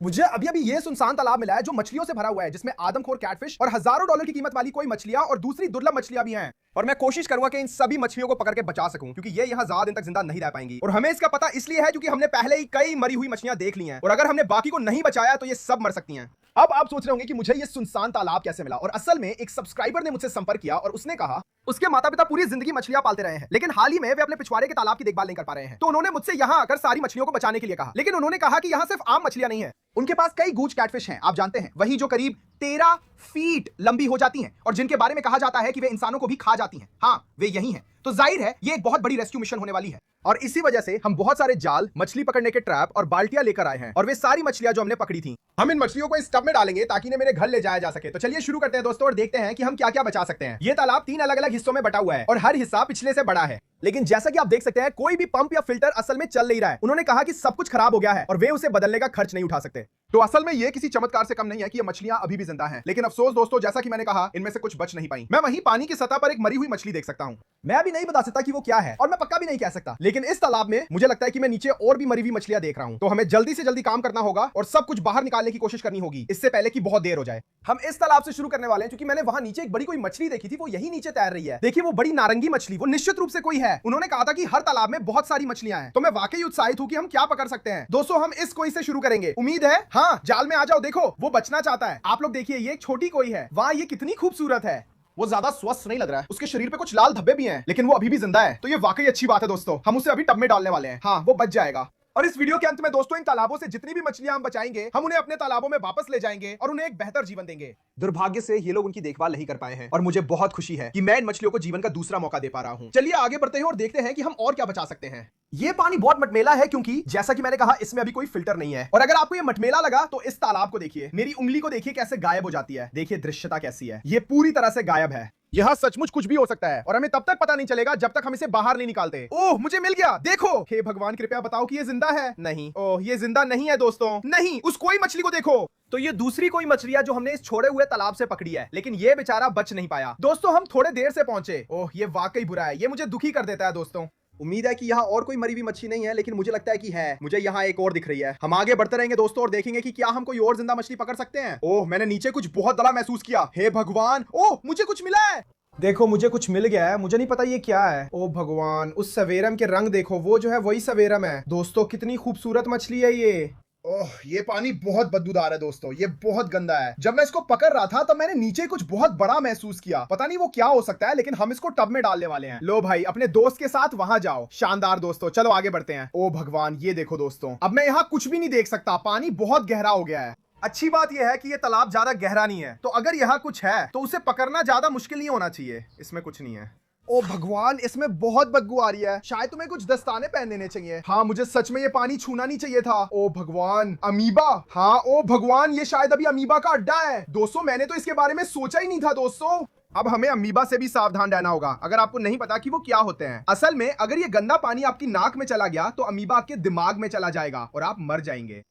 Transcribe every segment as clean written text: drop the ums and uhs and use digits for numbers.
मुझे अभी अभी ये सुनसान तालाब मिला है जो मछलियों से भरा हुआ है, जिसमें आदमखोर कैटफिश और हजारों डॉलर की कीमत वाली कोई मछलियां और दूसरी दुर्लभ मछलियां भी हैं। और मैं कोशिश करूंगा कि इन सभी मछलियों को पकड़ के बचा सकूं, क्योंकि ये यहाँ ज्यादा दिन तक जिंदा नहीं रह पाएंगी। और हमें इसका पता इसलिए है क्योंकि हमने पहले ही कई मरी हुई मछलियां देख ली हैं, और अगर हमने बाकी को नहीं बचाया तो ये सब मर सकती हैं। अब आप सोच रहे होंगे कि मुझे ये सुनसान तालाब कैसे मिला, और असल में एक सब्सक्राइबर ने मुझसे संपर्क किया और उसने कहा उसके माता पिता पूरी जिंदगी मछलियां पालते रहे हैं, लेकिन हाल ही में वे अपने पिछवाड़े के तालाब की देखभाल नहीं कर पा रहे हैं। तो उन्होंने मुझसे यहाँ आकर सारी मछलियों को बचाने के लिए कहा, लेकिन उन्होंने कहा कि यहाँ सिर्फ आम मछलियां नहीं है, उनके पास कई गूज कैटफिश हैं, आप जानते हैं, वही जो करीब 13 फीट लंबी हो जाती हैं और जिनके बारे में कहा जाता है कि वे इंसानों को भी खा जाती हैं। हाँ, वे यही हैं। तो जाहिर है ये एक बहुत बड़ी रेस्क्यू मिशन होने वाली है, और इसी वजह से हम बहुत सारे जाल, मछली पकड़ने के ट्रैप और बाल्टियां लेकर आए हैं, और वे सारी मछलियां जो हमने पकड़ी थी हम इन मछलियों को इस टब में डालेंगे ताकि इन्हें मेरे घर ले जाया जा सके। तो चलिए शुरू करते हैं दोस्तों, और देखते हैं कि हम क्या क्या बचा सकते हैं। ये तालाब 3 अलग अलग हिस्सों में बटा हुआ है और हर हिस्सा पिछले से बड़ा है, लेकिन जैसा कि आप देख सकते हैं कोई भी पंप या फिल्टर असल में चल नहीं रहा है। उन्होंने कहा कि सब कुछ खराब हो गया है और वे उसे बदलने का खर्च नहीं उठा सकते। तो असल में ये किसी चमत्कार से कम नहीं है कि ये मछलियां अभी भी जिंदा हैं, लेकिन अफसोस दोस्तों, जैसा कि मैंने कहा, इनमें से कुछ बच नहीं पाई। मैं वहीं पानी की सतह पर एक मरी हुई मछली देख सकता हूं। मैं अभी नहीं बता सकता कि वो क्या है, और मैं पक्का भी नहीं कह सकता, लेकिन इस तालाब में मुझे लगता है कि मैं नीचे और भी मरी हुई मछलियां देख रहा हूं। तो हमें जल्दी से जल्दी काम करना होगा और सब कुछ बाहर निकालने की कोशिश करनी होगी, इससे पहले कि बहुत देर हो जाए। हम इस तालाब से शुरू करने वाले हैं, क्योंकि मैंने वहां नीचे एक बड़ी कोई मछली देखी थी, वो यही नीचे तैर रही है। देखिए वो बड़ी नारंगी मछली, वो निश्चित रूप से कोई है। उन्होंने कहा था कि हर तालाब में बहुत सारी मछलियां हैं, तो मैं वाकई उत्साहित हूं कि हम क्या पकड़ सकते हैं। दोस्तों हम इस कोई से शुरू करेंगे, उम्मीद है। हाँ, जाल में आ जाओ, देखो वो बचना चाहता है। आप लोग देखिए, ये एक छोटी कोई है। वाह, ये कितनी खूबसूरत है। वो ज्यादा स्वस्थ नहीं लग रहा है, उसके शरीर पे कुछ लाल धब्बे भी हैं, लेकिन वो अभी भी जिंदा है, तो ये वाकई अच्छी बात है दोस्तों। हम उसे अभी टब में डालने वाले हैं। हाँ, वो बच जाएगा। और इस वीडियो के अंत में दोस्तों, इन तालाबों से जितनी भी मछलियां हम बचाएंगे, हम उन्हें अपने तालाबों में वापस ले जाएंगे और उन्हें एक बेहतर जीवन देंगे। दुर्भाग्य से ये लोग उनकी देखभाल नहीं कर पाए हैं, और मुझे बहुत खुशी है कि मैं इन मछलियों को जीवन का दूसरा मौका दे पा रहा हूं। चलिए आगे बढ़ते हैं और देखते हैं कि हम और क्या बचा सकते हैं। ये पानी बहुत मटमेला है, क्योंकि जैसा कि मैंने कहा इसमें अभी कोई फिल्टर नहीं है। और अगर आपको ये मटमेला लगा तो इस तालाब को देखिए, मेरी उंगली को देखिए कैसे गायब हो जाती है। देखिए दृश्यता कैसी है, ये पूरी तरह से गायब है। यहाँ सचमुच कुछ भी हो सकता है, और हमें तब तक पता नहीं चलेगा जब तक हम इसे बाहर नहीं निकालते। ओह, मुझे मिल गया, देखो। हे भगवान, कृपया बताओ कि ये जिंदा है। नहीं, ओह ये जिंदा नहीं है दोस्तों, नहीं। उस कोई मछली को देखो। तो ये दूसरी कोई मछलियां जो हमने इस छोड़े हुए तालाब से पकड़ी है, लेकिन ये बेचारा बच नहीं पाया। दोस्तों हम थोड़े देर से पहुंचे। ओह ये वाकई बुरा है, ये मुझे दुखी कर देता है दोस्तों। उम्मीद है कि यहाँ और कोई मरी हुई मछली नहीं है, लेकिन मुझे लगता है कि है। मुझे यहाँ एक और दिख रही है। हम आगे बढ़ते रहेंगे दोस्तों और देखेंगे कि क्या हम कोई और जिंदा मछली पकड़ सकते हैं। ओह मैंने नीचे कुछ बहुत बड़ा महसूस किया। हे भगवान, ओह मुझे कुछ मिला है। देखो मुझे कुछ मिल गया है, मुझे नहीं पता ये क्या है। ओ भगवान, उस सवेरम के रंग देखो, वो जो है वही सवेरम है। दोस्तों कितनी खूबसूरत मछली है ये। ओह ये पानी बहुत बदबूदार है दोस्तों, ये बहुत गंदा है। जब मैं इसको पकड़ रहा था तब मैंने नीचे कुछ बहुत बड़ा महसूस किया, पता नहीं वो क्या हो सकता है, लेकिन हम इसको टब में डालने वाले हैं। लो भाई, अपने दोस्त के साथ वहां जाओ। शानदार दोस्तों, चलो आगे बढ़ते हैं। ओ भगवान, ये देखो दोस्तों, अब मैं यहाँ कुछ भी नहीं देख सकता, पानी बहुत गहरा हो गया है। अच्छी बात यह है कि ये तालाब ज्यादा गहरा नहीं है, तो अगर यहाँ कुछ है तो उसे पकड़ना ज्यादा मुश्किल नहीं होना चाहिए। इसमें कुछ नहीं है। ओ भगवान, इसमें बहुत बदबू आ रही है, शायद तुम्हें कुछ दस्ताने पहन लेने चाहिए। हाँ, मुझे सच में ये पानी छूना नहीं चाहिए था। ओ भगवान, अमीबा। हाँ ओ भगवान, ये शायद अभी अमीबा का अड्डा है। दोस्तों मैंने तो इसके बारे में सोचा ही नहीं था दोस्तों। अब हमें अमीबा से भी सावधान रहना होगा, अगर आपको नहीं पता कि वो क्या होते हैं। असल में अगर ये गंदा पानी आपकी नाक में चला गया तो अमीबा आपके दिमाग में चला जाएगा और आप मर जाएंगे।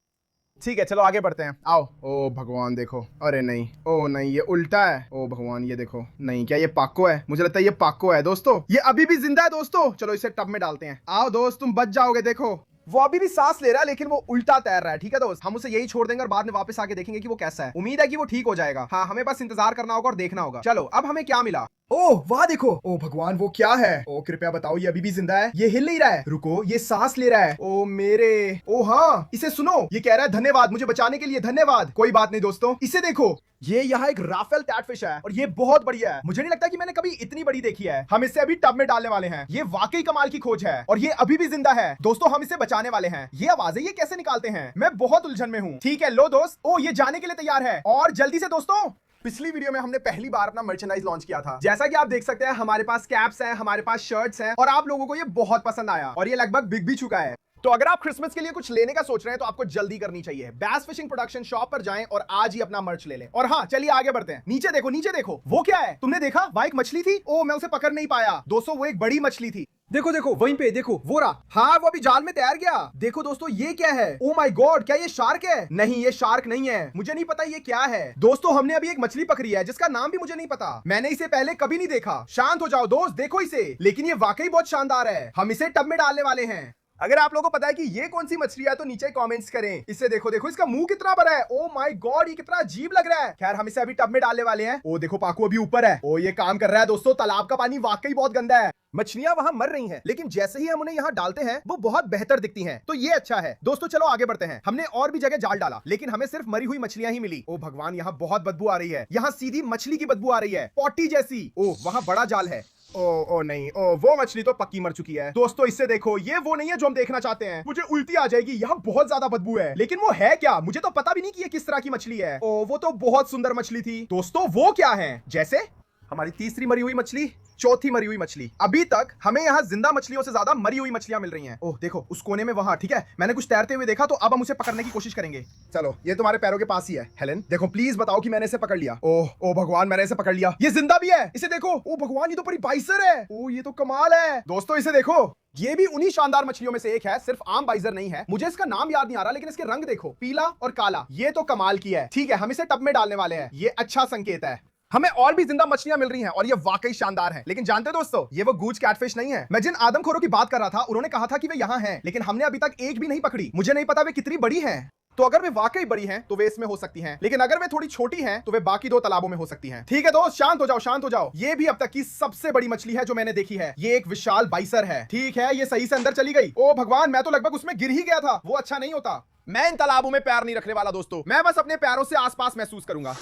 ठीक है, चलो आगे बढ़ते हैं, आओ। ओ भगवान देखो, अरे नहीं, ओ नहीं ये उल्टा है। ओ भगवान ये देखो, नहीं क्या ये पाको है? मुझे लगता है ये पाको है दोस्तों, ये अभी भी जिंदा है दोस्तों। चलो इसे टब में डालते हैं। आओ दोस्त, तुम बच जाओगे। देखो वो अभी भी सांस ले रहा है, लेकिन वो उल्टा तैर रहा है। ठीक है दोस्त, हम उसे यही छोड़ देंगे और बाद में वापस आके देखेंगे कि वो कैसा है। उम्मीद है कि वो ठीक हो जाएगा। हाँ, हमें बस इंतजार करना होगा और देखना होगा। चलो अब हमें क्या मिला? ओह वाह देखो, ओ भगवान वो क्या है? ओ कृपया बताओ ये अभी भी जिंदा है? ये हिल नहीं रहा है। रुको, ये सांस ले रहा है। ओ मेरे, ओ हाँ, इसे सुनो, ये कह रहा है धन्यवाद, मुझे बचाने के लिए धन्यवाद। कोई बात नहीं दोस्तों, इसे देखो, ये यहाँ एक राफेल कैटफिश है और ये बहुत बढ़िया है। मुझे नहीं लगता कि मैंने कभी इतनी बड़ी देखी है। हम इसे अभी टब में डालने वाले हैं। ये वाकई कमाल की खोज है और ये अभी भी जिंदा है दोस्तों। हम इसे बचाने वाले हैं। ये आवाजें ये कैसे निकालते हैं? मैं बहुत उलझन में हूँ। ठीक है, लो दोस्त, ओ ये जाने के लिए तैयार है। और जल्दी से दोस्तों, पिछली वीडियो में हमने पहली बार अपना मर्चेंडाइज लॉन्च किया था। जैसा कि आप देख सकते हैं हमारे पास कैप्स हैं, हमारे पास शर्ट्स हैं, और आप लोगों को ये बहुत पसंद आया और ये लगभग बिक भी चुका है। तो अगर आप क्रिसमस के लिए कुछ लेने का सोच रहे हैं तो आपको जल्दी करनी चाहिए। बैस फिशिंग प्रोडक्शन शॉप पर जाएं और आज ही अपना मर्च ले लें। और हाँ, चलिए आगे बढ़ते हैं। नीचे देखो, नीचे देखो, वो क्या है? तुमने देखा? वहां एक मछली थी। ओ मैं उसे पकड़ नहीं पाया दोस्तों, वो एक बड़ी मछली थी। देखो देखो वहीं पे देखो, वो रहा। हाँ वो अभी जाल में तैर गया। देखो दोस्तों ये क्या है? ओ माय गॉड, क्या ये शार्क है? नहीं ये शार्क नहीं है, मुझे नहीं पता ये क्या है। दोस्तों हमने अभी एक मछली पकड़ी है जिसका नाम भी मुझे नहीं पता, मैंने इसे पहले कभी नहीं देखा। शांत हो जाओ दोस्त, देखो इसे, लेकिन ये वाकई बहुत शानदार है। हम इसे टब में डालने वाले हैं। अगर आप लोगों को पता है कि ये कौन सी मछली है तो नीचे कमेंट्स करें। इसे देखो देखो, इसका मुंह कितना बड़ा है। ओ माय गॉड, ये कितना अजीब लग रहा है। खैर हम इसे अभी टब में डालने वाले हैं। ओ देखो पाकू अभी ऊपर है। ओ ये काम कर रहा है दोस्तों। तालाब का पानी वाकई बहुत गंदा है। मछलियां वहां मर रही हैं, लेकिन जैसे ही हम उन्हें यहाँ डालते हैं वो बहुत बेहतर दिखती हैं। तो ये अच्छा है दोस्तों। चलो आगे बढ़ते हैं। हमने और भी जगह जाल डाला लेकिन हमें सिर्फ मरी हुई मछलियां ही मिली। ओ भगवान, यहाँ बहुत बदबू आ रही है। यहाँ सीधी मछली की बदबू आ रही है, पॉटी जैसी। ओ वहाँ बड़ा जाल है। ओ नहीं, ओ वो मछली तो पक्की मर चुकी है। दोस्तों इससे देखो, ये वो नहीं है जो हम देखना चाहते हैं। मुझे उल्टी आ जाएगी, यहाँ बहुत ज्यादा बदबू है। लेकिन वो है क्या, मुझे तो पता भी नहीं कि ये किस तरह की मछली है। ओ वो तो बहुत सुंदर मछली थी। दोस्तों वो क्या है, जैसे हमारी तीसरी मरी हुई मछली, चौथी मरी हुई मछली। अभी तक हमें यहाँ जिंदा मछलियों से ज्यादा मरी हुई मछलियां मिल रही हैं। ओह देखो उस कोने में वहां, ठीक है, मैंने कुछ तैरते हुए देखा तो अब हम उसे पकड़ने की कोशिश करेंगे। चलो ये तुम्हारे पैरों के पास ही है। हेलेन देखो प्लीज बताओ कि मैंने इसे पकड़ लिया। ओह भगवान, मैंने इसे पकड़ लिया। ये जिंदा भी है, इसे देखो। ओ भगवान, ये तो बड़ी बाइसर है। ओ ये तो कमाल है। दोस्तों इसे देखो, ये भी उन्हीं शानदार मछलियों में से एक है, सिर्फ आम बाइजर नहीं है। मुझे इसका नाम याद नहीं आ रहा, लेकिन इसके रंग देखो, पीला और काला। ये तो कमाल की है। ठीक है, हम इसे टब में डालने वाले हैं। ये अच्छा संकेत है। हमें और भी जिंदा मछलियां मिल रही हैं और ये वाकई शानदार है। लेकिन जानते हो दोस्तों, ये वो गूज कैटफिश नहीं है। मैं जिन आदमखोरों की बात कर रहा था उन्होंने कहा था कि वे यहाँ हैं, लेकिन हमने अभी तक एक भी नहीं पकड़ी। मुझे नहीं पता वे कितनी बड़ी हैं। तो अगर वे वाकई बड़ी हैं तो वे इसमें हो सकती हैं, लेकिन अगर वे थोड़ी छोटी हैं तो वे बाकी दो तालाबों में हो सकती हैं। ठीक है दोस्त, शांत हो जाओ, शांत हो जाओ। ये भी अब तक की सबसे बड़ी मछली है जो मैंने देखी है। ये एक विशाल बाइसर है। ठीक है, ये सही से अंदर चली गई। ओ भगवान, मैं तो लगभग उसमें गिर ही गया था। वो अच्छा नहीं होता। मैं इन तालाबों में पैर नहीं रखने वाला दोस्तों। मैं बस अपने पैरों से आसपास महसूस करूंगा।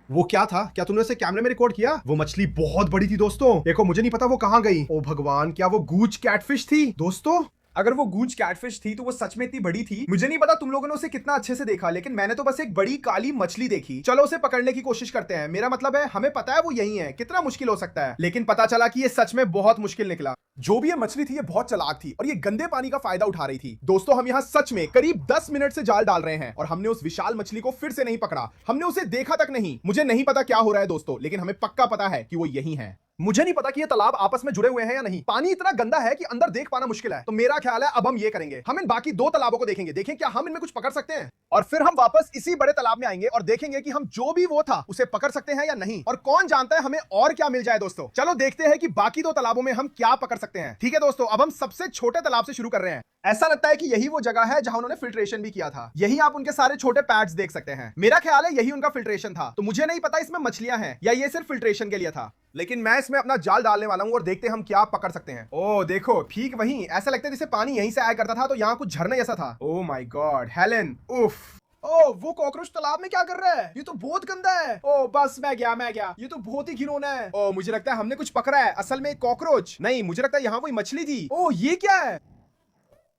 वो क्या था? क्या तुमने उसे कैमरे में रिकॉर्ड किया? वो मछली बहुत बड़ी थी दोस्तों। देखो मुझे नहीं पता वो कहां गई। ओ भगवान, क्या वो गूज कैटफिश थी? दोस्तों अगर वो गूंज कैटफिश थी तो वो सच में इतनी बड़ी थी। मुझे नहीं पता तुम लोगों ने उसे कितना अच्छे से देखा, लेकिन मैंने तो बस एक बड़ी काली मछली देखी। चलो उसे पकड़ने की कोशिश करते हैं। मेरा मतलब है हमें पता है वो यही है। कितना मुश्किल हो सकता है, लेकिन पता चला कि ये सच में बहुत मुश्किल निकला। जो भी ये मछली थी ये बहुत चालाक थी और ये गंदे पानी का फायदा उठा रही थी। दोस्तों हम यहाँ सच में करीब 10 मिनट से जाल डाल रहे हैं और हमने उस विशाल मछली को फिर से नहीं पकड़ा। हमने उसे देखा तक नहीं। मुझे नहीं पता क्या हो रहा है दोस्तों, लेकिन हमें पक्का पता है कि वो यही है। मुझे नहीं पता कि ये तालाब आपस में जुड़े हुए हैं या नहीं। पानी इतना गंदा है कि अंदर देख पाना मुश्किल है। तो मेरा ख्याल है अब हम ये करेंगे, हम इन बाकी दो तालाबों को देखेंगे, देखें क्या हम इनमें कुछ पकड़ सकते हैं, और फिर हम वापस इसी बड़े तालाब में आएंगे और देखेंगे कि हम जो भी वो था उसे पकड़ सकते हैं या नहीं। और कौन जानता है हमें और क्या मिल जाए। दोस्तों चलो देखते हैं कि बाकी दो तालाबों में हम क्या पकड़ सकते हैं। ठीक है दोस्तों, अब हम सबसे छोटे तालाब से शुरू कर रहे हैं। ऐसा लगता है कि यही वो जगह है जहां उन्होंने फिल्ट्रेशन भी किया था। यही आप उनके सारे छोटे पैड्स देख सकते हैं। मेरा ख्याल है यही उनका फिल्ट्रेशन था। तो मुझे नहीं पता इसमें मछलियां हैं या ये सिर्फ फिल्ट्रेशन के लिए था, लेकिन मैं इसमें अपना जाल डालने वाला हूं और देखते हैं हम क्या पकड़ सकते हैं। ओह देखो, ठीक वहीं, ऐसा लगता है जैसे पानी यहीं से आया करता था तो यहाँ कुछ झरने जैसा था। ओह माय गॉड हेलेन, उफ। ओह वो कॉकरोच तालाब में क्या कर रहा है? ये तो बहुत गंदा है। ओह बस मैं गया। ये तो बहुत ही घिनौना है। ओह मुझे लगता है हमने कुछ पकड़ा है, असल में एक कॉकरोच नहीं, मुझे लगता है यहाँ कोई मछली थी। ओह ये क्या है?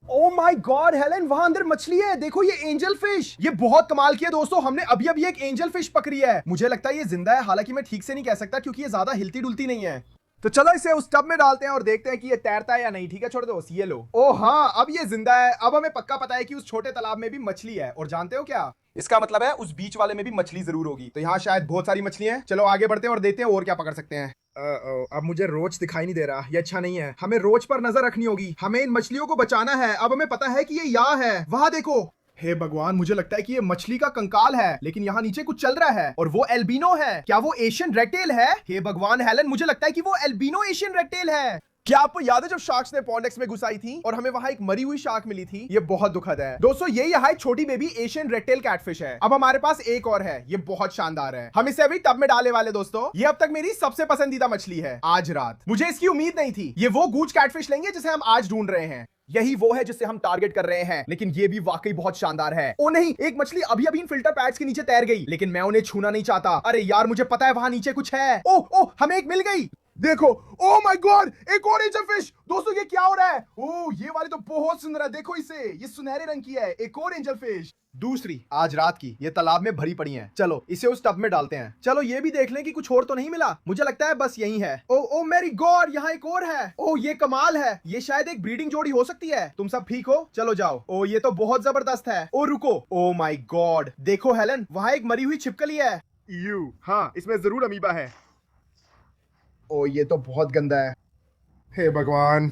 ओह माय गॉड हेलेन, वहां अंदर मछली है। देखो ये एंजल फिश। ये बहुत कमाल की है दोस्तों। हमने अभी अभी एक एंजल फिश पकड़ी है। मुझे लगता है ये जिंदा है, हालांकि मैं ठीक से नहीं कह सकता क्योंकि ये ज्यादा हिलती डुलती नहीं है। तो चलो इसे उस टब में डालते हैं और देखते हैं कि ये तैरता है या नहीं। ठीक है छोड़ दो, ये लो। ओह हाँ, अब ये जिंदा है। अब हमें पक्का पता है कि उस छोटे तालाब में भी मछली है। और जानते हो क्या, इसका मतलब है उस बीच वाले में भी मछली जरूर होगी। तो यहाँ शायद बहुत सारी मछलियां हैं। चलो आगे बढ़ते हैं और देखते हैं और क्या पकड़ सकते हैं। अब मुझे रोच दिखाई नहीं दे रहा, ये अच्छा नहीं है। हमें रोच पर नजर रखनी होगी। हमें इन मछलियों को बचाना है। अब हमें पता है कि ये यहाँ है। वहां देखो। हे भगवान, मुझे लगता है कि ये मछली का कंकाल है, लेकिन यहाँ नीचे कुछ चल रहा है और वो एल्बिनो है। क्या वो एशियन रेड-टेल है? हे भगवान हेलेन, मुझे लगता है कि वो एल्बिनो एशियन रेड-टेल है। क्या आपको याद है जब शार्क्स ने पॉन्ड एक्स में घुसाई थी और हमें वहां एक मरी हुई शार्क मिली थी? ये बहुत दुखद है दोस्तों। ये यहाँ एक छोटी बेबी एशियन रेड-टेल कैटफिश है। अब हमारे पास एक और है, ये बहुत शानदार है। हम इसे अभी टब में डालने वाले दोस्तों। ये अब तक मेरी सबसे पसंदीदा मछली है आज रात। मुझे इसकी उम्मीद नहीं थी। ये वो गूज कैटफिश लेंगे जिसे हम आज ढूंढ रहे हैं। यही वो है जिसे हम टारगेट कर रहे हैं, लेकिन ये भी वाकई बहुत शानदार है। ओ नहीं, एक मछली अभी अभी इन फिल्टर पैड्स के नीचे तैर गई, लेकिन मैं उन्हें छूना नहीं चाहता। अरे यार मुझे पता है वहां नीचे कुछ है। ओह हमें एक मिल गई। देखो, ओह माय गॉड, एक और एंजल फिश। दोस्तों ये क्या हो रहा है? ओह ये वाली तो बहुत सुंदर है। देखो इसे, ये सुनहरे रंग की है। एक और एंजल फिश, दूसरी आज रात की। ये तालाब में भरी पड़ी हैं। चलो इसे उस टब में डालते हैं। चलो ये भी देख लें कि कुछ और तो नहीं मिला। मुझे लगता है बस यही है। ओ मेरी गॉड, यहाँ एक और है। ओ ये कमाल है। ये शायद एक ब्रीडिंग जोड़ी हो सकती है। तुम सब ठीक हो? चलो जाओ। ओ ये तो बहुत जबरदस्त है। ओ रुको, ओ माय गॉड, देखो हेलेन, वहां एक मरी हुई छिपकली है। हाँ, इसमें जरूर अमीबा है। ओ ये तो बहुत गंदा है। हे भगवान,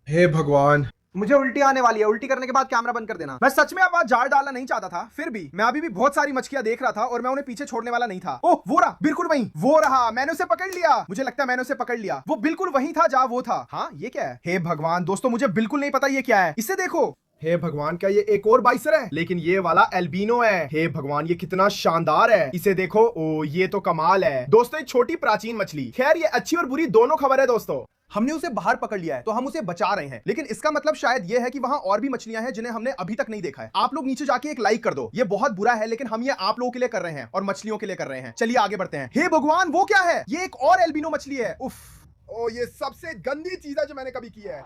हे भगवान, मुझे उल्टी आने वाली है, उल्टी करने के बाद कैमरा बंद कर देना। मैं सच में अब आज जाल डालना नहीं चाहता था, फिर भी मैं अभी भी बहुत सारी मछलियां देख रहा था और मैं उन्हें पीछे छोड़ने वाला नहीं था। ओह वो रहा, बिल्कुल वही, वो रहा, मैंने उसे पकड़ लिया। मुझे लगता है मैंने उसे पकड़ लिया, वो बिल्कुल वही था जहां वो था। हाँ ये क्या है? हे भगवान दोस्तों, मुझे बिल्कुल नहीं पता ये क्या है, इसे देखो। हे भगवान, क्या ये एक और बाइसर है? लेकिन ये वाला एल्बिनो है। हे भगवान, ये कितना शानदार है, इसे देखो। ओ ये तो कमाल है दोस्तों, एक छोटी प्राचीन मछली। खैर ये अच्छी और बुरी दोनों खबर है दोस्तों। हमने उसे बाहर पकड़ लिया है तो हम उसे बचा रहे हैं, लेकिन इसका मतलब शायद ये है कि वहां और भी मछलियां हैं जिन्हें हमने अभी तक नहीं देखा है। आप लोग नीचे जाके एक लाइक कर दो, ये बहुत बुरा है लेकिन हम ये आप लोगों के लिए कर रहे हैं और मछलियों के लिए कर रहे हैं। चलिए आगे बढ़ते हैं। हे भगवान, वो क्या है? ये एक और एल्बिनो मछली है। उफ, ओ ये सबसे गंदी चीज है जो मैंने कभी की है।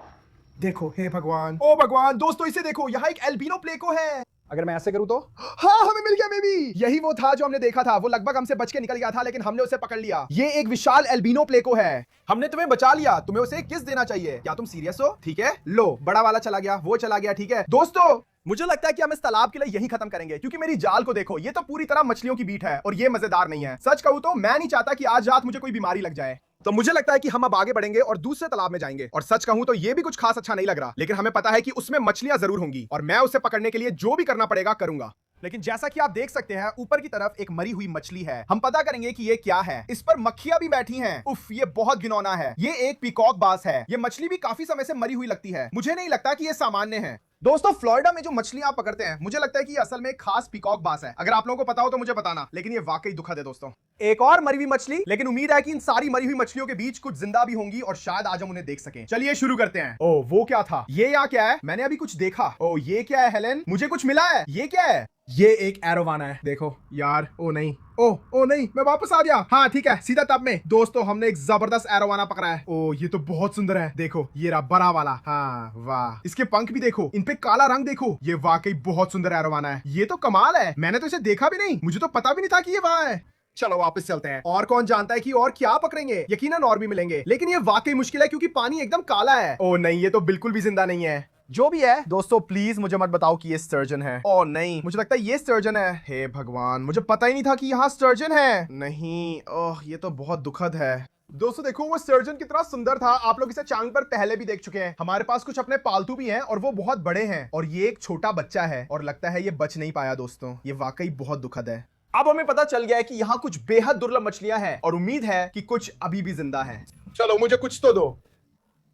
देखो, हे भगवान, ओ भगवान दोस्तों, इसे देखो, यहाँ एक एल्बिनो प्लेको है। अगर मैं ऐसे करूं तो हाँ, हमें मिल गया बेबी। यही वो था जो हमने देखा था, वो लगभग हमसे बच के निकल गया था लेकिन हमने उसे पकड़ लिया। ये एक विशाल एल्बिनो प्लेको है। हमने तुम्हें बचा लिया, तुम्हें उसे किस देना चाहिए? क्या तुम सीरियस हो? ठीक है लो, बड़ा वाला चला गया, वो चला गया। ठीक है दोस्तों, मुझे लगता है कि हम इस तालाब के लिए यही खत्म करेंगे, क्योंकि मेरी जाल को देखो, ये तो पूरी तरह मछलियों की बीट है और ये मजेदार नहीं है। सच कहूं तो मैं नहीं चाहता कि आज रात मुझे कोई बीमारी लग जाए। तो मुझे लगता है कि हम अब आगे बढ़ेंगे और दूसरे तालाब में जाएंगे। और सच कहूं तो ये भी कुछ खास अच्छा नहीं लग रहा, लेकिन हमें पता है कि उसमें मछलियां जरूर होंगी और मैं उसे पकड़ने के लिए जो भी करना पड़ेगा करूंगा। लेकिन जैसा कि आप देख सकते हैं, ऊपर की तरफ एक मरी हुई मछली है। हम पता करेंगे कि ये क्या है। इस पर मक्खियां भी बैठी हैं। उफ, ये बहुत घिनौना है। ये एक पीकॉक बास है। ये मछली भी काफी समय से मरी हुई लगती है। मुझे नहीं लगता कि ये सामान्य है। दोस्तों, फ्लोरिडा में जो मछलियां आप पकड़ते हैं, मुझे लगता है कि ये असल में एक खास पीकॉक बास है। अगर आप लोगों को पता हो तो मुझे बताना, लेकिन ये वाकई दुखद है दोस्तों। एक और मरी हुई मछली, लेकिन उम्मीद है कि इन सारी मरी हुई मछलियों के बीच कुछ जिंदा भी होंगी और शायद आज हम उन्हें देख सकें। चलिए शुरू करते हैं। ओ वो क्या था? ये यहाँ क्या है? मैंने अभी कुछ देखा। ओ ये क्या है हेलेन? मुझे कुछ मिला है। ये क्या है? ये एक एरोवाना है। देखो यार, ओ नहीं, ओ नहीं, मैं वापस आ गया। हाँ ठीक है, सीधा तब में। दोस्तों, हमने एक जबरदस्त एरोवाना पकड़ा है। ओ ये तो बहुत सुंदर है। देखो ये रहा बड़ा वाला। हाँ वाह, इसके पंख भी देखो, इन पे काला रंग देखो। ये वाकई बहुत सुंदर एरोवाना है। ये तो कमाल है, मैंने तो इसे देखा भी नहीं, मुझे तो पता भी नहीं था कि ये वहां है। चलो वापस चलते हैं। और कौन जानता है कि और क्या पकड़ेंगे? यकीनन और भी मिलेंगे, लेकिन ये वाकई मुश्किल है क्योंकि पानी एकदम काला है। ओ नहीं, ये तो बिल्कुल भी जिंदा नहीं है। जो भी है दोस्तों, प्लीज मुझे मत बताओ कि ये स्टर्जन है। ओह नहीं, मुझे लगता है ये स्टर्जन है। हे भगवान, मुझे पता ही नहीं था कि यहाँ स्टर्जन है। नहीं, ओह ये तो बहुत दुखद है। दोस्तों देखो, वो स्टर्जन कितना सुंदर था। आप लोग इसे चैनल पर पहले भी देख चुके हैं। हमारे पास कुछ अपने पालतू भी हैं और वो बहुत बड़े हैं, और ये एक छोटा बच्चा है और लगता है ये बच नहीं पाया। दोस्तों ये वाकई बहुत दुखद है। अब हमें पता चल गया है कि यहाँ कुछ बेहद दुर्लभ मछलियां हैं और उम्मीद है कि कुछ अभी भी जिंदा हैं। चलो मुझे कुछ तो दो।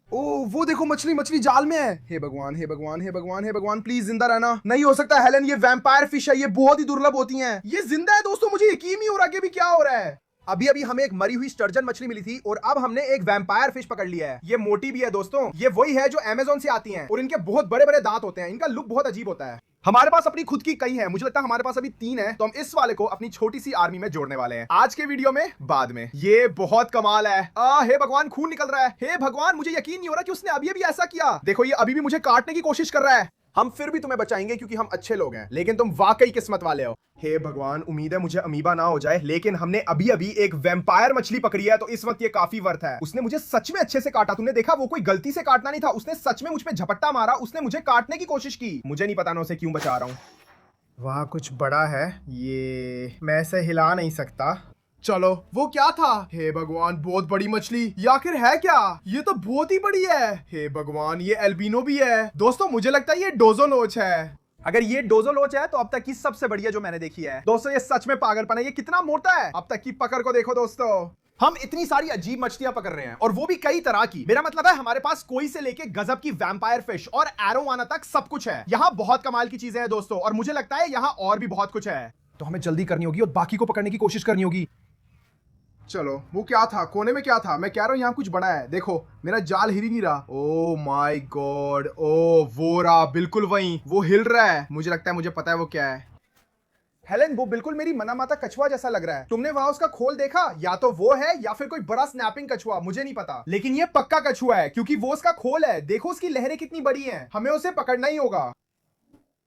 ओ वो देखो, मछली मछली जाल में है। हे भगवान, हे भगवान, हे भगवान, हे भगवान, प्लीज जिंदा रहना। नहीं हो सकता हेलेन, ये वैम्पायर फिश है, ये बहुत ही दुर्लभ होती हैं। ये जिंदा है दोस्तों, मुझे यकीन नहीं हो रहा कि अभी क्या हो रहा है। अभी अभी हमें एक मरी हुई स्टर्जन मछली मिली थी और अब हमने एक वैम्पायर फिश पकड़ लिया है। ये मोटी भी है दोस्तों, ये वही है जो अमेज़न से आती हैं और इनके बहुत बड़े बड़े दांत होते हैं। इनका लुक बहुत अजीब होता है। हमारे पास अपनी खुद की कई है, मुझे लगता है हमारे पास अभी 3 है, तो हम इस वाले को अपनी छोटी सी आर्मी में जोड़ने वाले हैं। आज के वीडियो में बाद में। ये बहुत कमाल है। हे भगवान, खून निकल रहा है। हे भगवान, मुझे यकीन नहीं हो रहा कि उसने अभी अभी ऐसा किया। देखो ये अभी भी मुझे काटने की कोशिश कर रहा है। हम फिर भी तुम्हें बचाएंगे क्योंकि हम अच्छे लोग हैं, लेकिन तुम वाकई किस्मत वाले हो। हे भगवान, उम्मीद है मुझे अमीबा ना हो जाए, लेकिन हमने अभी अभी एक वैम्पायर मछली पकड़ी है, तो इस वक्त ये काफी वर्थ है। उसने मुझे सच में अच्छे से काटा। तुमने देखा, वो कोई गलती से काटना नहीं था, उसने सच में मुझ पे झपट्टा मारा। उसने मुझे काटने की कोशिश की। मुझे नहीं पता ना उसे क्यों बचा रहा हूँ। वहां कुछ बड़ा है, ये मैं इसे हिला नहीं सकता। चलो, वो क्या था? हे भगवान, बहुत बड़ी मछली। ये आखिर है क्या? ये तो बहुत ही बड़ी है। हे भगवान, ये एल्बिनो भी है। दोस्तों मुझे लगता है ये डोजोलोच है। अगर ये डोजोलोच है तो अब तक की सबसे बढ़िया जो मैंने देखी है। दोस्तों ये सच में पागलपन है, ये कितना मोटा है। अब तक की पकड़ को देखो दोस्तों। हम इतनी सारी अजीब मछलियां पकड़ रहे हैं और वो भी कई तरह की। मेरा मतलब है हमारे पास कोई से लेके गजब की वैम्पायर फिश और एरोवाना तक सब कुछ है। यहाँ बहुत कमाल की चीजें हैं दोस्तों, और मुझे लगता है यहाँ और भी बहुत कुछ है। तो हमें जल्दी करनी होगी और बाकी को पकड़ने की कोशिश करनी होगी। चलो, वो क्या था? कोने में क्या था? मैं कह रहा हूँ यहाँ कुछ बड़ा है। देखो मेरा जाल हिल ही नहीं रहा। ओ माय गॉड, ओ वो रहा, बिल्कुल वही, वो हिल रहा है। मुझे लगता है मुझे पता है वो क्या है। हेलेन, वो बिल्कुल मेरी मना माता कछुआ जैसा लग रहा है। तुमने वहां उसका खोल देखा? या तो वो है या फिर कोई बड़ा स्नैपिंग कछुआ, मुझे नहीं पता, लेकिन ये पक्का कछुआ है क्योंकि वो उसका खोल है। देखो उसकी लहरें कितनी बड़ी हैं। हमें उसे पकड़ना ही होगा।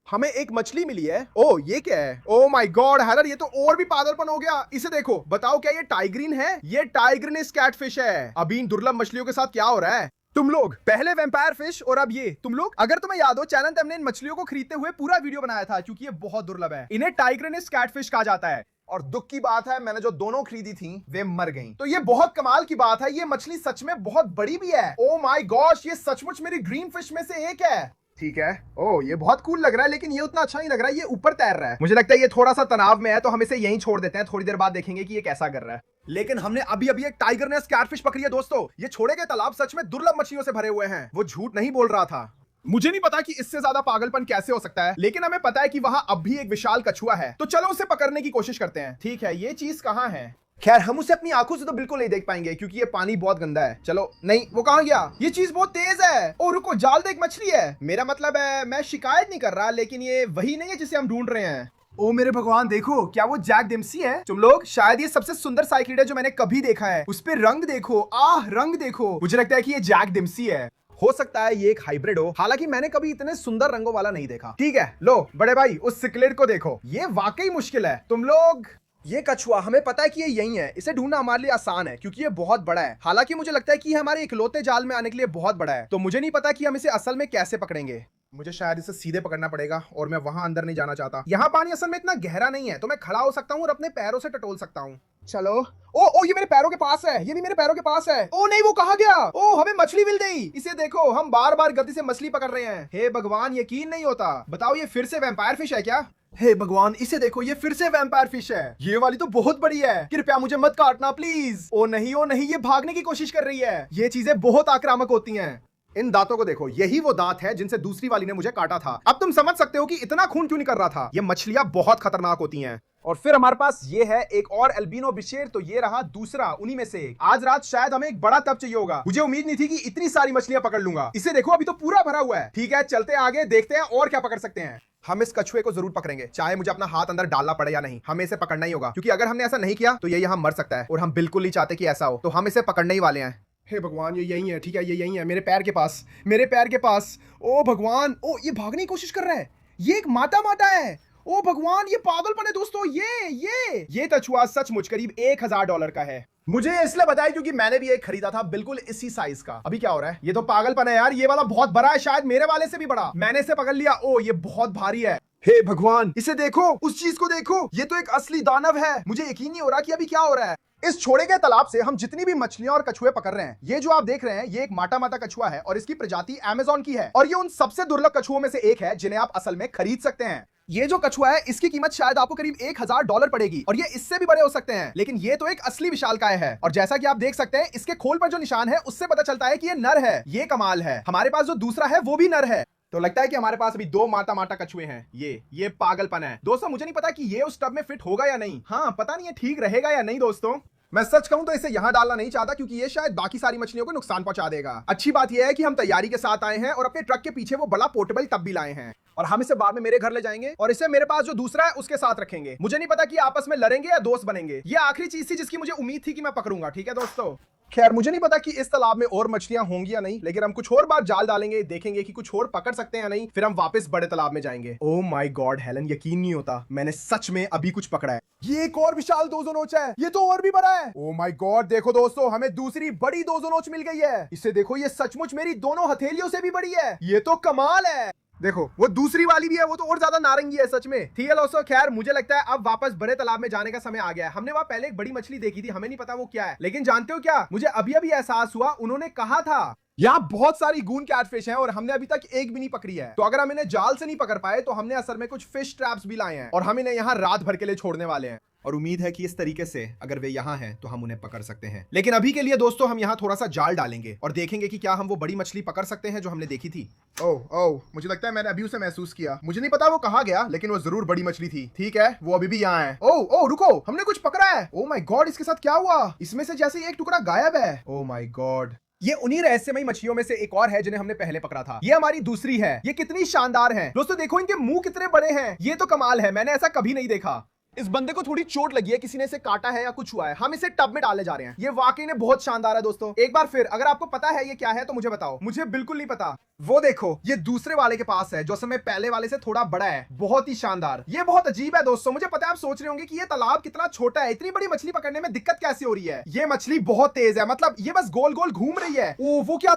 हमें एक मछली मिली है। ओ ये क्या है? ओ माय गॉड हेलर, ये तो और भी पागलपन हो गया। इसे देखो, बताओ क्या ये टाइग्रीन है? ये टाइग्रीनिस कैटफिश है। अभी इन दुर्लभ मछलियों के साथ क्या हो रहा है? तुम लोग पहले वैम्पायर फिश और अब ये तुम लोग। अगर तुम्हें याद हो, चैनल पे हमने इन मछलियों को खरीदते हुए पूरा वीडियो बनाया था क्योंकि ये बहुत दुर्लभ है। इन्हें टाइग्रीनिस कैटफिश कहा जाता है। और दुख की बात है, मैंने जो दोनों खरीदी थी वे मर गईं। तो ये बहुत कमाल की बात है, ये मछली सच में बहुत बड़ी भी है। ओ माय गॉश, ये सचमुच मेरी ड्रीम फिश में से एक है। ठीक है। ओ ये बहुत कूल लग रहा है, लेकिन ये उतना अच्छा नहीं लग रहा है, ये ऊपर तैर रहा है। मुझे लगता है ये थोड़ा सा तनाव में है, तो हम इसे यहीं छोड़ देते हैं, थोड़ी देर बाद देखेंगे कि ये कैसा कर रहा है। लेकिन हमने अभी अभी एक टाइगर नेस कैटफिश पकड़ी है दोस्तों। ये छोड़े गए तालाब सच में दुर्लभ मछलियों से भरे हुए हैं, वो झूठ नहीं बोल रहा था। मुझे नहीं पता कि इससे ज्यादा पागलपन कैसे हो सकता है, लेकिन हमें पता है कि वहां अब भी एक विशाल कछुआ है, तो चलो उसे पकड़ने की कोशिश करते हैं। ठीक है, ये चीज कहां है? खैर हम उसे अपनी आंखों से तो बिल्कुल नहीं देख पाएंगे क्योंकि ये पानी बहुत गंदा है। चलो, नहीं वो कहां गया? ये चीज बहुत तेज है। ओ रुको, जाल देख, मछली है। मेरा मतलब है मैं शिकायत नहीं कर रहा, लेकिन ये वही नहीं है जिसे हम ढूंढ रहे हैं। ओ मेरे भगवान, देखो, क्या वो जैक डिम्सी है? तुम लोग, शायद ये सबसे सुंदर साइक्लिड है जो मैंने कभी देखा है। उस पे रंग देखो, रंग देखो। मुझे लगता है कि ये जैक डिम्सी है। हो सकता है ये एक हाइब्रिड हो, हालांकि मैंने कभी इतने सुंदर रंगों वाला नहीं देखा। ठीक है, लो बड़े भाई, उस सिक्लेट को देखो, ये वाकई मुश्किल है। तुम लोग, ये कछुआ, हमें पता है कि ये यही है। इसे ढूंढना हमारे लिए आसान है क्योंकि ये बहुत बड़ा है। हालांकि मुझे लगता है कि ये हमारे इकलौते जाल में आने के लिए बहुत बड़ा है, तो मुझे नहीं पता कि हम इसे असल में कैसे पकड़ेंगे। मुझे शायद इसे सीधे पकड़ना पड़ेगा, और मैं वहां अंदर नहीं जाना चाहता। यहाँ पानी असल में इतना गहरा नहीं है, तो मैं खड़ा हो सकता हूँ और अपने पैरों से टटोल सकता हूँ। चलो। ओ ये मेरे पैरों के पास है, ये भी मेरे पैरों के पास है। ओ नहीं, वो कहाँ गया? ओ हमें मछली मिल गई। इसे देखो, हम बार बार गलती से मछली पकड़ रहे हैं। हे भगवान, यकीन नहीं होता। बताओ, ये फिर से वैम्पायर फिश है क्या? हे भगवान, इसे देखो, ये फिर से वैम्पायर फिश है। ये वाली तो बहुत बड़ी है। कृपया मुझे मत काटना प्लीज। ओ नहीं, ये भागने की कोशिश कर रही है। ये चीजें बहुत आक्रामक होती हैं। इन दांतों को देखो, यही वो दांत है जिनसे दूसरी वाली ने मुझे काटा था। अब तुम समझ सकते हो कि इतना खून क्यों नहीं कर रहा था। ये मछलियां बहुत खतरनाक होती हैं। और फिर हमारे पास ये है एक और एल्बिनो बिशेर, तो ये रहा दूसरा उन्हीं में से। आज रात शायद हमें एक बड़ा टब चाहिए होगा। मुझे उम्मीद नहीं थी कि इतनी सारी मछलियां पकड़ लूंगा। इसे देखो, अभी तो पूरा भरा हुआ है। ठीक है, चलते आगे, देखते हैं और क्या पकड़ सकते हैं। हम इस कछुए को जरूर पकड़ेंगे, चाहे मुझे अपना हाथ अंदर डालना पड़े या नहीं। हमें इसे पकड़ना ही होगा, क्योंकि अगर हमने ऐसा नहीं किया तो ये यहाँ मर सकता है, और हम बिल्कुल नहीं चाहते कि ऐसा हो। तो हम इसे पकड़ने ही वाले हैं। हे भगवान, ये यही है। ठीक है, ये यही है, मेरे पैर के पास, मेरे पैर के पास। ओ भगवान, ओ ये भागने की कोशिश कर रहा है। ये एक माता है। ओ भगवान, ये पागलपन है दोस्तों। ये कछुआ सचमुच करीब $1000 का है। मुझे इसलिए बताया क्योंकि मैंने भी एक खरीदा था बिल्कुल इसी साइज का। अभी क्या हो रहा है? ये तो पागलपन है यार। ये वाला बहुत बड़ा है, शायद मेरे वाले से भी बड़ा। मैंने इसे पकड़ लिया। ओ ये बहुत भारी है। हे भगवान, इसे देखो, उस चीज को देखो, ये तो एक असली दानव है। मुझे यकीन नहीं हो रहा कि अभी क्या हो रहा है। इस छोड़े गए तालाब से हम जितनी भी मछलियां और कछुए पकड़ रहे हैं, ये जो आप देख रहे हैं, ये एक माटा कछुआ है, और इसकी प्रजाति अमेज़न की है, और ये उन सबसे दुर्लभ कछुओं में से एक है जिन्हें आप असल में खरीद सकते हैं। ये जो कछुआ है, इसकी कीमत शायद आपको करीब $1000 पड़ेगी, और ये इससे भी बड़े हो सकते हैं, लेकिन ये तो एक असली विशालकाय है। और जैसा कि आप देख सकते हैं, इसके खोल पर जो निशान है, उससे पता चलता है कि ये नर है। ये कमाल है। हमारे पास जो दूसरा है वो भी नर है, तो लगता है कि हमारे पास अभी 2 माटा कछुए हैं। ये पागलपन है दोस्तों। मुझे नहीं पता कि ये उस टब में फिट होगा या नहीं। हाँ, पता नहीं ये ठीक रहेगा या नहीं दोस्तों। मैं सच कहूं तो इसे यहां डालना नहीं चाहता, क्योंकि ये शायद बाकी सारी मछलियों को नुकसान पहुंचा देगा। अच्छी बात यह है कि हम तैयारी के साथ आए हैं, और अपने ट्रक के पीछे वो बड़ा पोर्टेबल टब भी लाए हैं, और हम इसे बाद में मेरे घर ले जाएंगे, और इसे मेरे पास जो दूसरा है उसके साथ रखेंगे। मुझे नहीं पता कि आपस में लड़ेंगे या दोस्त बनेंगे। ये आखिरी चीज थी जिसकी मुझे उम्मीद थी कि मैं पकड़ूंगा। ठीक है दोस्तों, खैर मुझे नहीं पता कि इस तालाब में और मछलियां होंगी या नहीं, लेकिन हम कुछ और बार जाल डालेंगे, देखेंगे कि कुछ और पकड़ सकते हैं या नहीं, फिर हम वापस बड़े तालाब में जाएंगे। ओह माय गॉड हेलन, यकीन नहीं होता, मैंने सच में अभी कुछ पकड़ा है। ये एक और विशाल दोजोनोच है। ये तो और भी बड़ा है। ओह माय गॉड, देखो दोस्तों, हमें दूसरी बड़ी दोजोनोच मिल गई है। इसे देखो, ये सचमुच मेरी दोनों हथेलियों से भी बड़ी है। ये तो कमाल है। देखो, वो दूसरी वाली भी है, वो तो और ज्यादा नारंगी है सच में। ठीक है दोस्तों, खैर मुझे लगता है अब वापस बड़े तालाब में जाने का समय आ गया है। हमने वहां पहले एक बड़ी मछली देखी थी, हमें नहीं पता वो क्या है, लेकिन जानते हो क्या, मुझे अभी अभी एहसास हुआ, उन्होंने कहा था यहाँ बहुत सारी गून कैटफिश हैं, और हमने अभी तक एक भी नहीं पकड़ी है। तो अगर हम इन्हें जाल से नहीं पकड़ पाए, तो हमने असल में कुछ फिश ट्रैप्स भी लाए हैं, और हम इन्हें यहाँ रात भर के लिए छोड़ने वाले हैं। और उम्मीद है कि इस तरीके से अगर वे यहाँ हैं तो हम उन्हें पकड़ सकते हैं। लेकिन अभी के लिए दोस्तों, हम यहाँ थोड़ा सा जाल डालेंगे और देखेंगे कि क्या हम वो बड़ी मछली पकड़ सकते हैं जो हमने देखी थी। ओह, मुझे लगता है मैंने अभी उसे महसूस किया। मुझे नहीं पता वो कहाँ गया, लेकिन वो जरूर बड़ी मछली थी। ठीक है, वो अभी भी यहाँ है। ओह रुको, हमने कुछ पकड़ा है। ओह माय गॉड, इसके साथ क्या हुआ? इसमें से जैसे एक टुकड़ा गायब है। ओह माय गॉड, ये उन्हीं रहस्यमयी मछलियों में से एक और है जिन्हें हमने पहले पकड़ा था। ये हमारी दूसरी है। ये कितनी शानदार है दोस्तों, देखो इनके मुंह कितने बड़े हैं। ये तो कमाल है, मैंने ऐसा कभी नहीं देखा। इस बंदे को थोड़ी चोट लगी है, किसी ने इसे काटा है या कुछ हुआ है। हम इसे टब में डाले जा रहे हैं। ये वाकई में बहुत शानदार है दोस्तों। एक बार फिर, अगर आपको पता है ये क्या है तो मुझे बताओ। मुझे बिल्कुल नहीं पता। वो देखो, ये दूसरे वाले के पास है, जो समय पहले वाले से थोड़ा बड़ा है। बहुत ही शानदार। ये बहुत अजीब है दोस्तों। मुझे पता है आप सोच रहे होंगे कि ये तालाब कितना छोटा है, इतनी बड़ी मछली पकड़ने में दिक्कत कैसे हो रही है। ये मछली बहुत तेज है, मतलब ये बस गोल गोल घूम रही है। ओह वो क्या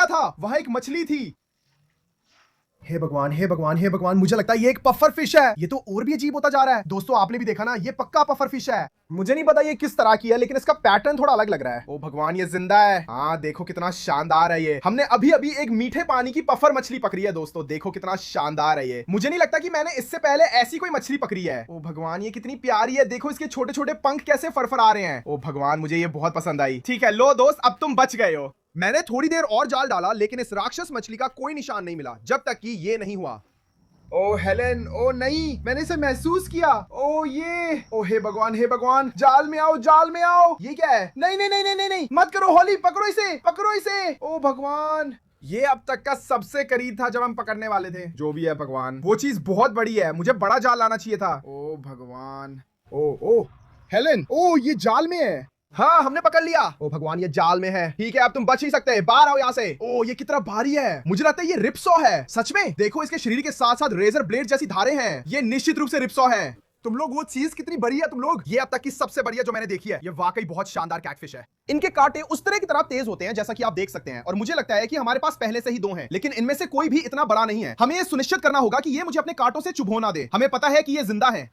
था? वहां एक मछली थी। हे भगवान हे भगवान हे भगवान, मुझे लगता है ये एक पफर फिश है। ये तो और भी अजीब होता जा रहा है। दोस्तों आपने भी देखा ना, ये पक्का पफर फिश है। मुझे नहीं पता ये किस तरह की है, लेकिन इसका पैटर्न थोड़ा अलग लग रहा है। ओ भगवान, ये जिंदा है। हाँ देखो कितना शानदार है ये। हमने अभी अभी एक मीठे पानी की पफर मछली पकड़ी है दोस्तों, देखो कितना शानदार है ये। मुझे नहीं लगता कि मैंने इससे पहले ऐसी कोई मछली पकड़ी है। ओ भगवान, ये कितनी प्यारी है। देखो इसके छोटे छोटे पंख कैसे फरफरा रहे हैं। ओ भगवान, मुझे ये बहुत पसंद आई। ठीक है लो दोस्त, अब तुम बच गए हो। मैंने थोड़ी देर और जाल डाला, लेकिन इस राक्षस मछली का कोई निशान नहीं मिला जब तक कि ये नहीं हुआ। ओ हेलेन, ओ नहीं, मैंने इसे महसूस किया। ओ ये, ओ हे भगवान, जाल में आओ, जाल में आओ। ये क्या है? नहीं नहीं नहीं नहीं नहीं, मत करो हॉली, पकड़ो इसे, पकड़ो इसे। ओ भगवान, ये अब तक का सबसे करीब था जब हम पकड़ने वाले थे। जो भी है भगवान, वो चीज बहुत बड़ी है, मुझे बड़ा जाल लाना चाहिए था। ओ भगवान, ओ हेलेन, ओ ये जाल में है। हाँ हमने पकड़ लिया। ओ भगवान, ये जाल में है। ठीक है, अब तुम बच ही सकते हैं, बाहर आओ यहाँ से। ओ ये कितना भारी है, मुझे लगता है ये रिप्सो है। सच में देखो, इसके शरीर के साथ साथ रेजर ब्लेड जैसी धारें हैं। ये निश्चित रूप से रिप्सो है। तुम लोग, वो चीज कितनी बड़ी है तुम लोग। ये अब तक की सबसे बड़ी है जो मैंने देखी है। ये वाकई बहुत शानदार कैटफिश है। इनके कांटे उस तरह की तरह तेज होते हैं जैसा कि आप देख सकते हैं, और मुझे लगता है कि हमारे पास पहले से ही 2 हैं, लेकिन इनमें से कोई भी इतना बड़ा नहीं है। हमें ये सुनिश्चित करना होगा कि ये मुझे अपने कांटों से चुभो ना दे। हमें पता है कि ये जिंदा है।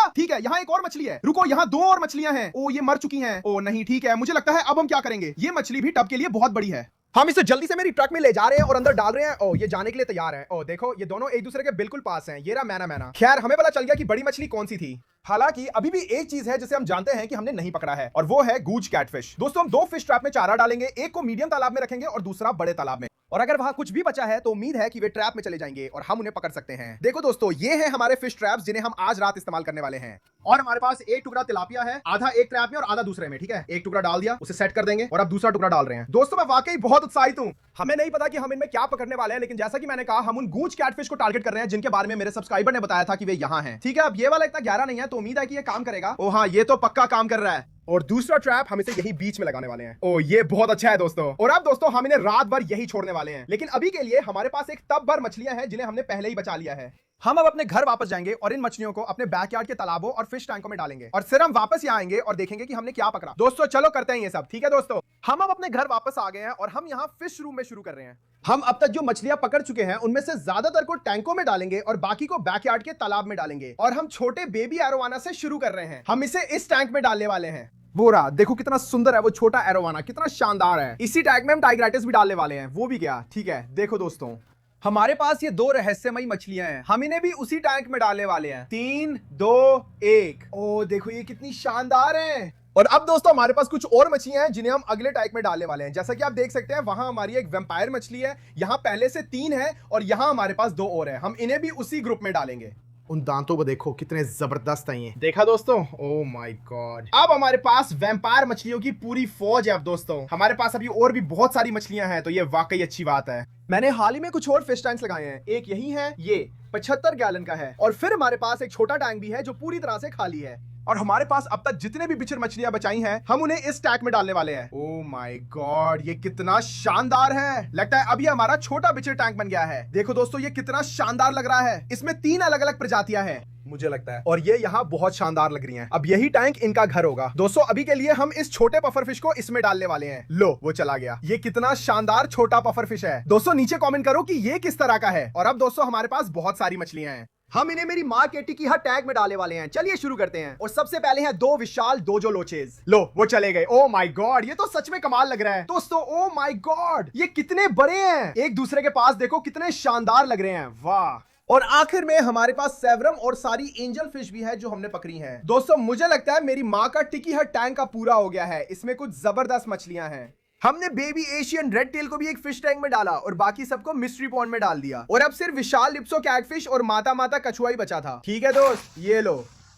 ठीक है, यहाँ एक और मछली है। रुको, यहाँ 2 और मछलियां हैं। ओ ये मर चुकी हैं। ओ नहीं, ठीक है, मुझे लगता है अब हम क्या करेंगे। ये मछली भी टब के लिए बहुत बड़ी है। हम इसे जल्दी से मेरी ट्रक में ले जा रहे हैं और अंदर डाल रहे हैं। ओ ये जाने के लिए तैयार है। ओ देखो, ये दोनों एक दूसरे के बिल्कुल पास हैं। ये रहा मैना। खैर, हमें पता चल गया कि बड़ी मछली कौन सी थी। हालांकि अभी भी एक चीज है जिसे हम जानते हैं कि हमने नहीं पकड़ा है, और वो है गूज कैटफिश। दोस्तों हम 2 फिश ट्रैप में चारा डालेंगे, एक को मीडियम तालाब में रखेंगे और दूसरा बड़े तालाब में। और अगर वहां कुछ भी बचा है तो उम्मीद है कि वे ट्रैप में चले जाएंगे और हम उन्हें पकड़ सकते हैं। देखो दोस्तों, ये हैं हमारे फिश ट्रैप्स जिन्हें हम आज रात इस्तेमाल करने वाले हैं। और हमारे पास एक टुकड़ा तिलापिया है, आधा एक ट्रैप में और आधा दूसरे में। ठीक है, एक टुकड़ा डाल दिया, उसे सेट कर देंगे और अब दूसरा टुकड़ा डाल रहे हैं। दोस्तों मैं वाकई बहुत उत्साहित हूं। हमें नहीं पता कि हम इनमें क्या पकड़ने वाले हैं, लेकिन जैसा कि मैंने कहा, हम उन गूज कैटफिश को टारगेट कर रहे हैं जिनके बारे में मेरे सब्सक्राइबर ने बताया था कि वे यहाँ हैं। ठीक है, अब ये वाला इतना गहरा नहीं है तो उम्मीद है कि ये काम करेगा। ओ हाँ, ये तो पक्का काम कर रहा है। और दूसरा ट्रैप हम इसे यही बीच में लगाने वाले हैं। ओ ये बहुत अच्छा है दोस्तों। और अब दोस्तों हम इन्हें रात भर यही छोड़ने वाले हैं, लेकिन अभी के लिए हमारे पास एक टब भर मछलियां हैं जिन्हें हमने पहले ही बचा लिया है। हम अब अपने घर वापस जाएंगे और इन मछलियों को अपने बैकयार्ड के तालाबों और फिश टैंकों में डालेंगे, और फिर हम वापस यहाँ आएंगे और देखेंगे कि हमने क्या पकड़ा। दोस्तों चलो करते हैं ये सब। ठीक है दोस्तों, हम अब अपने घर वापस आ गए हैं और हम यहाँ फिश रूम में शुरू कर रहे हैं। हम अब तक जो मछलियां पकड़ चुके हैं उनमें से ज्यादातर को टैंकों में डालेंगे और बाकी को बैकयार्ड के तालाब में डालेंगे। और हम छोटे बेबी एरोवाना से शुरू कर रहे हैं। हम इसे इस टैंक में डालने वाले हैं। वो रहा, देखो कितना सुंदर है वो छोटा एरोवाना, कितना शानदार है। इसी टैंक में हम टाइग्राइटिस भी डालने वाले हैं। वो भी क्या, ठीक है। देखो दोस्तों, हमारे पास ये 2 रहस्यमयी मछलियां हैं, हम इन्हें भी उसी टैंक में डालने वाले हैं। 3, 2, 1। ओ देखो ये कितनी शानदार है। और अब दोस्तों हमारे पास कुछ और मछलियां हैं जिन्हें हम अगले टैंक में डालने वाले हैं। जैसा कि आप देख सकते हैं, वहां हमारी एक वैम्पायर मछली है, यहाँ पहले से 3 है और यहाँ हमारे पास 2 और है। हम इन्हें भी उसी ग्रुप में डालेंगे। उन दांतों को देखो कितने जबरदस्त हैं ये। देखा दोस्तों, ओ माय गॉड। अब हमारे पास वैम्पायर मछलियों की पूरी फौज है। अब दोस्तों हमारे पास अभी और भी बहुत सारी मछलियां हैं, तो ये वाकई अच्छी बात है। मैंने हाल ही में कुछ और फिश टैंक्स लगाए हैं। एक यही है, ये 75 गैलन का है, और फिर हमारे पास एक छोटा टैंक भी है जो पूरी तरह से खाली है। और हमारे पास अब तक जितने भी बिचर मछलियां बचाई हैं, हम उन्हें इस टैंक में डालने वाले हैं। ओह माय गॉड, ये कितना शानदार है। लगता है अभी हमारा छोटा बिचर टैंक बन गया है। देखो दोस्तों, ये कितना शानदार लग रहा है। इसमें 3 अलग अलग प्रजातियां हैं मुझे लगता है, और ये यहाँ बहुत शानदार लग रही हैं। अब यही टैंक इनका घर होगा। दोस्तों अभी के लिए हम इस छोटे पफर फिश को इसमें डालने वाले हैं। लो वो चला गया। ये कितना शानदार छोटा पफर फिश है। दोस्तों नीचे कमेंट करो कि ये किस तरह का है। और अब दोस्तों हमारे पास बहुत सारी मछलियां हैं। हम इन्हें मेरी माँ केटी की हर टैग में डालने वाले हैं। चलिए शुरू करते हैं। और सबसे पहले हैं 2 विशाल डोजो लोचेस। लो वो चले गए। ओ माय गॉड, ये तो सच में कमाल लग रहा है दोस्तों। ओ माय गॉड, ये कितने बड़े हैं। एक दूसरे के पास देखो कितने शानदार लग रहे हैं। वाह। और आखिर में हमारे पास सेवरम और सारी एंजल फिश भी है जो हमने पकड़ी हैं। दोस्तों मुझे लगता है मेरी माँ का टिकी हर टैंक का पूरा हो गया है। इसमें कुछ जबरदस्त मछलियां हैं। हमने बेबी एशियन रेड टेल को भी एक फिश टैंक में डाला और बाकी सबको मिस्ट्री पॉन्ड में डाल दिया। और अब सिर्फ विशाल लिप्सो कैटफिश और माता कछुआ ही बचा था। ठीक है दोस्त, ये लो।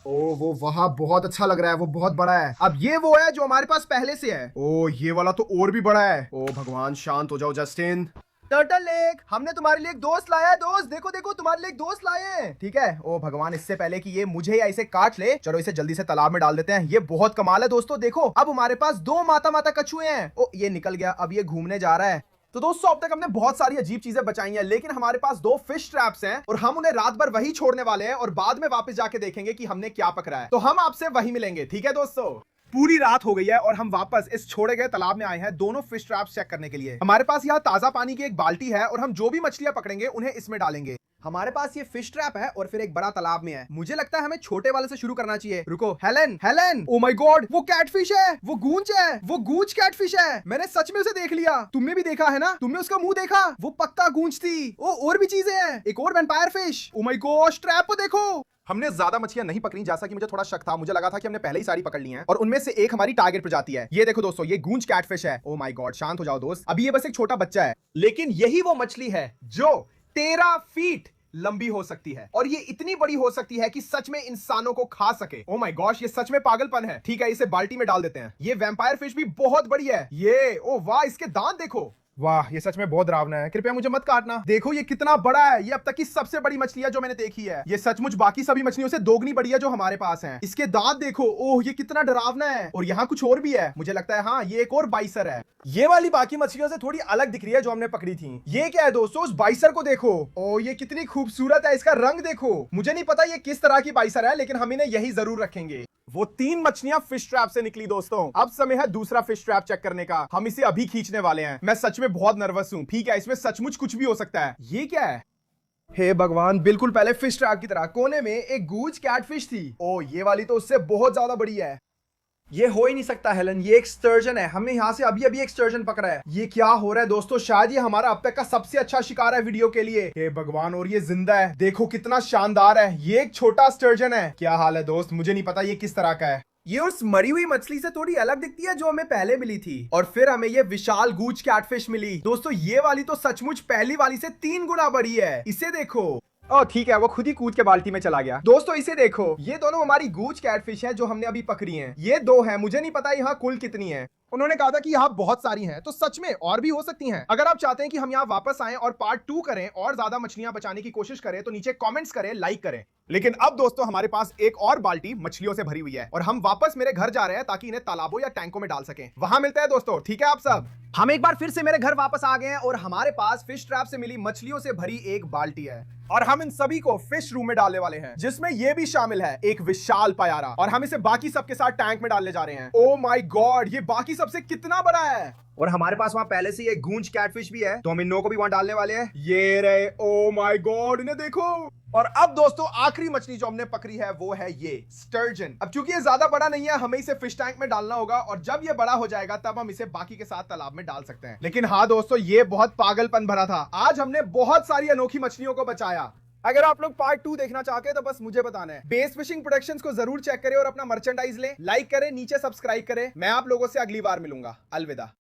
ओ वो वहां बहुत अच्छा लग रहा है, वो बहुत बड़ा है। अब ये वो है जो हमारे पास पहले से है। ओ ये वाला तो और भी बड़ा है। ओ भगवान, शांत हो जाओ जस्टिन। टर्टल लेक, हमने तुम्हारे लिए एक दोस्त लाया है। दोस्त देखो देखो, तुम्हारे लिए एक दोस्त लाए हैं। ठीक है। ओ भगवान, इससे पहले कि ये मुझे या इसे काट ले, चलो इसे जल्दी से तालाब में डाल देते हैं। ये बहुत कमाल है दोस्तों। देखो अब हमारे पास 2 माता कछुए हैं। ओ ये निकल गया, अब ये घूमने जा रहा है। तो दोस्तों अब तक हमने बहुत सारी अजीब चीजें बचाई हैं, लेकिन हमारे पास 2 फिश ट्रैप्स हैं और हम उन्हें रात भर वही छोड़ने वाले हैं और बाद में वापस जाके देखेंगे कि हमने क्या पकड़ा है। तो हम आपसे वही मिलेंगे। ठीक है दोस्तों। पूरी रात हो गई है और हम वापस इस छोड़े गए तालाब में आए हैं दोनों फिश ट्रैप्स चेक करने के लिए। हमारे पास यहाँ ताजा पानी की एक बाल्टी है और हम जो भी मछलियां पकड़ेंगे उन्हें इसमें डालेंगे। हमारे पास ये फिश ट्रैप है और फिर एक बड़ा तालाब में है। मुझे लगता है हमें छोटे वाले से शुरू करना चाहिए। रुको, Helen Helen, oh my God, वो कैटफिश है, वो गूंज है, वो गूंज कैटफिश है। मैंने सच में उसे देख लिया। तुमने भी देखा है ना? तुमने उसका मुंह देखा? वो पक्का गूंज थी। ओ, और भी चीजें हैं, एक और vampire fish. Oh my God, trap को देखो। हमने ज्यादा मछलियां नहीं पकड़ी जैसा कि मुझे थोड़ा शक था। मुझे लगा था कि हमने पहले ही सारी पकड़ ली हैं और उनमें से एक हमारी टारगेट प्रजाति है। ये देखो दोस्तों, ये गूंज कैटफिश है। ओ माय गॉड, शांत हो जाओ दोस्त, अभी ये बस एक छोटा बच्चा है, लेकिन यही वो मछली है जो 13 फीट लंबी हो सकती है और ये इतनी बड़ी हो सकती है कि सच में इंसानों को खा सके। ओ माय गॉश, ये सच में पागलपन है। ठीक है, इसे बाल्टी में डाल देते हैं। ये वैम्पायर फिश भी बहुत बड़ी है। ये, ओ वाह, इसके दांत देखो। वाह, ये सच में बहुत डरावना है। कृपया मुझे मत काटना। देखो ये कितना बड़ा है। ये अब तक की सबसे बड़ी मछली है जो मैंने देखी है। ये सचमुच बाकी सभी मछलियों से दोगुनी बड़ी है जो हमारे पास है। इसके दांत देखो, ओह ये कितना डरावना है। और यहाँ कुछ और भी है, मुझे लगता है हाँ ये एक और बाइसर है। ये वाली बाकी मछलियों से थोड़ी अलग दिख रही है जो हमने पकड़ी थी। ये क्या है दोस्तों? उस बाइसर को देखो। ओह ये कितनी खूबसूरत है, इसका रंग देखो। मुझे नहीं पता ये किस तरह की बाइसर है, लेकिन हम इन्हें यही जरूर रखेंगे। वो 3 मछलियां फिश ट्रैप से निकली दोस्तों। अब समय है दूसरा फिश ट्रैप चेक करने का। हम इसे अभी खींचने वाले हैं। मैं सच में बहुत नर्वस हूं। ठीक है, इसमें सचमुच कुछ भी हो सकता है। ये क्या है? हे भगवान, बिल्कुल पहले फिश ट्रैप की तरह कोने में एक गूंज कैटफिश थी। ओ ये वाली तो उससे बहुत ज्यादा बड़ी है। ये हो ही नहीं सकता हेलन, ये एक स्टर्जन है। हमने यहाँ से अभी अभी एक स्टर्जन पकड़ा है। ये क्या हो रहा है दोस्तों? शायद ये हमारा अब तक का सबसे अच्छा शिकार है वीडियो के लिए। हे भगवान, और ये जिंदा है। देखो कितना शानदार है। ये एक छोटा स्टर्जन है। क्या हाल है दोस्त? मुझे नहीं पता ये किस तरह का है। ये उस मरी हुई मछली से थोड़ी अलग दिखती है जो हमें पहले मिली थी। और फिर हमें ये विशाल गूंज कैटफिश मिली। दोस्तों ये वाली तो सचमुच पहली वाली से 3 गुना बड़ी है। इसे देखो। ओ ठीक है, वो खुद ही कूद के बाल्टी में चला गया। दोस्तों इसे देखो, ये दोनों हमारी गूंज कैटफिश हैं जो हमने अभी पकड़ी हैं। ये 2 हैं, मुझे नहीं पता यहाँ कुल कितनी है। उन्होंने कहा था कि यहाँ बहुत सारी हैं, तो सच में और भी हो सकती हैं। अगर आप चाहते हैं कि हम यहाँ वापस आएं और पार्ट 2 करें और ज्यादा मछलियां बचाने की कोशिश करें तो नीचे कमेंट्स करें, लाइक करें। लेकिन अब दोस्तों हमारे पास एक और बाल्टी मछलियों से भरी हुई है और हम वापस मेरे घर जा रहे हैं ताकि इन्हें तालाबों या टैंकों में डाल सकें। वहां मिलते हैं दोस्तों, ठीक है आप सब? हम एक बार फिर से मेरे घर वापस आ गए हैं और हमारे पास फिश ट्रैप से मिली मछलियों से भरी एक बाल्टी है और हम इन सभी को फिश रूम में डालने वाले हैं, जिसमें ये भी शामिल है, एक विशाल पयारा। और हम इसे बाकी सबके साथ टैंक में डालने जा रहे हैं। ओ माय गॉड, ये बाकी सबसे कितना बड़ा है। और हमारे पास वहां पहले से एक गूंज कैटफिश भी है, तो हम इन लोगों को भी वहां डालने वाले हैं। ये रहे, ओ माय गॉड, इन्हें देखो। और अब दोस्तों आखिरी मछली जो हमने पकड़ी है वो है ये स्टर्जन। अब चूंकि ये ज्यादा बड़ा नहीं है, हमें इसे फिश टैंक में डालना होगा और जब ये बड़ा हो जाएगा तब हम इसे बाकी के साथ तालाब में डाल सकते हैं। लेकिन हाँ दोस्तों, ये बहुत पागलपन भरा था। आज हमने बहुत सारी अनोखी मछलियों को बचाया। अगर आप लोग पार्ट 2 देखना चाहते हैं तो बस मुझे बताना है। बेस फिशिंग प्रोडक्शंस को जरूर चेक करें और अपना मर्चेंडाइज लें, लाइक करें, नीचे सब्सक्राइब करें। मैं आप लोगों से अगली बार मिलूंगा। अलविदा।